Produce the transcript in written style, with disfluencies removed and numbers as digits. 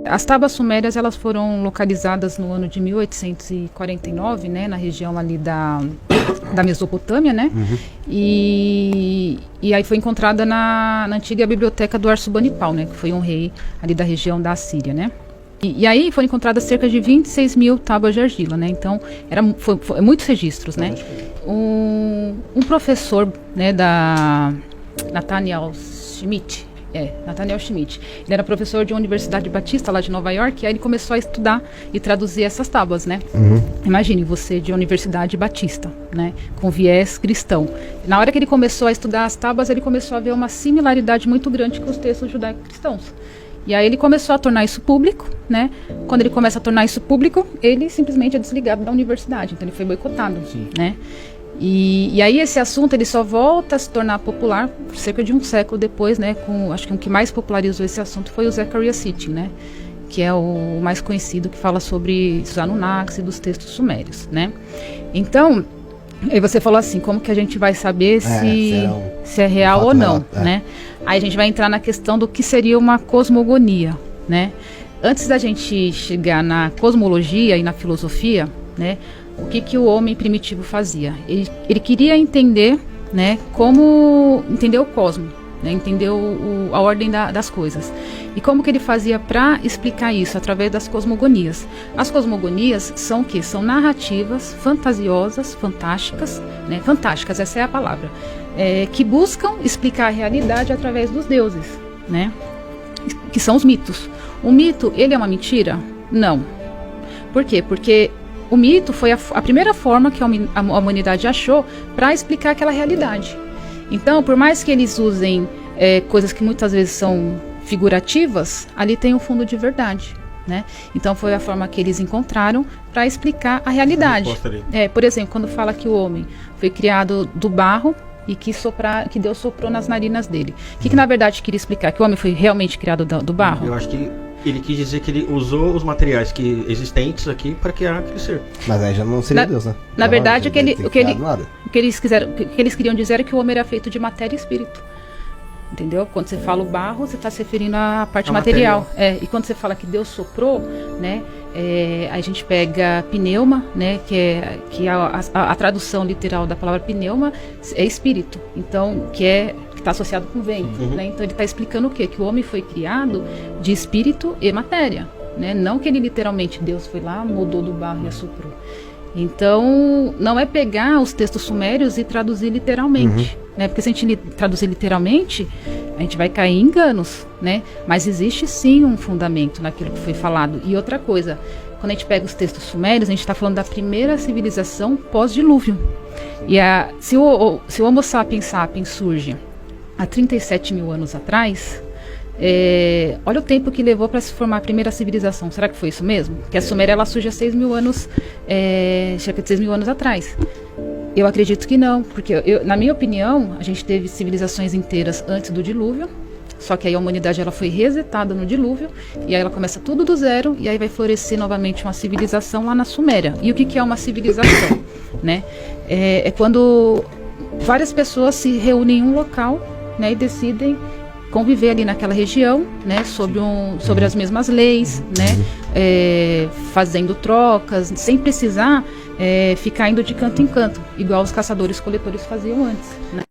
As tábuas sumérias, elas foram localizadas no ano de 1849, né, na região ali da Mesopotâmia, né? E aí foi encontrada na antiga biblioteca do Arsubanipal, né, que foi um rei ali da região da Assíria, né? E aí foram encontradas cerca de 26 mil tábuas de argila, né? Então, foi muitos registros, né? Um professor, né, da Nathaniel Schmidt, ele era professor de uma universidade batista lá de Nova York, e aí ele começou a estudar e traduzir essas tábuas, né? Imagine você de universidade batista, né? Com viés cristão. Na hora que ele começou a estudar as tábuas, ele começou a ver uma similaridade muito grande com os textos judaico-cristãos. E aí ele começou a tornar isso público, né? Quando ele começa a tornar isso público, ele simplesmente é desligado da universidade, então ele foi boicotado, né? E aí esse assunto ele só volta a se tornar popular cerca de um século depois, né? Acho que o que mais popularizou esse assunto foi o Zecharia Sitchin, né? Que é o mais conhecido, que fala sobre os Anunnakis e dos textos sumérios, né? Então, aí você falou assim, como que a gente vai saber se é real ou não, né? Aí a gente vai entrar na questão do que seria uma cosmogonia, né? Antes da gente chegar na cosmologia e na filosofia, né? O que o homem primitivo fazia? Ele queria entender, né? Como entender o cosmos, né? Entender a ordem das coisas. E como que ele fazia para explicar isso? Através das cosmogonias. As cosmogonias são o quê? São narrativas fantasiosas, fantásticas, né? Fantásticas, essa é a palavra. Que buscam explicar a realidade através dos deuses, né? Que são os mitos. O mito, ele é uma mentira? Não. Por quê? Porque o mito foi a primeira forma que a humanidade achou para explicar aquela realidade. Então, por mais que eles usem coisas que muitas vezes são figurativas, ali tem um fundo de verdade, né? Então foi a forma que eles encontraram para explicar a realidade. Por exemplo, quando fala que o homem foi criado do barro e que Deus soprou nas narinas dele. O que na verdade queria explicar? Que o homem foi realmente criado do barro? Eu acho que ele quis dizer que ele usou os materiais existentes aqui para criar aquele ser. Mas aí já não seria Deus, né? Na verdade, o que eles queriam dizer é que o homem era feito de matéria e espírito. Entendeu? Quando você fala o barro, você está se referindo à parte material. E quando você fala que Deus soprou, né? A gente pega pneuma, né? Que a tradução literal da palavra pneuma é espírito. Então, que está associado com vento, né? Então ele está explicando o quê? Que o homem foi criado de espírito e matéria, né? Não que ele literalmente, Deus foi lá, mudou do barro e assoprou. Então, não é pegar os textos sumérios e traduzir literalmente, né? Porque se a gente traduzir literalmente, a gente vai cair em enganos, né? Mas existe sim um fundamento naquilo que foi falado. E outra coisa, quando a gente pega os textos sumérios, a gente está falando da primeira civilização pós-dilúvio. E se o Homo sapiens sapiens surge há 37 mil anos atrás, olha o tempo que levou para se formar a primeira civilização. Será que foi isso mesmo? Que a Suméria ela surge há 6 mil anos, cerca de 6 mil anos atrás. Eu acredito que não, porque na minha opinião, a gente teve civilizações inteiras antes do dilúvio, só que aí a humanidade ela foi resetada no dilúvio, e aí ela começa tudo do zero, e aí vai florescer novamente uma civilização lá na Suméria. E o que é uma civilização? Né? É quando várias pessoas se reúnem em um local, né, e decidem conviver ali naquela região, né, sobre as mesmas leis, né, fazendo trocas, sem precisar ficar indo de canto em canto, igual os caçadores-coletores faziam antes, né.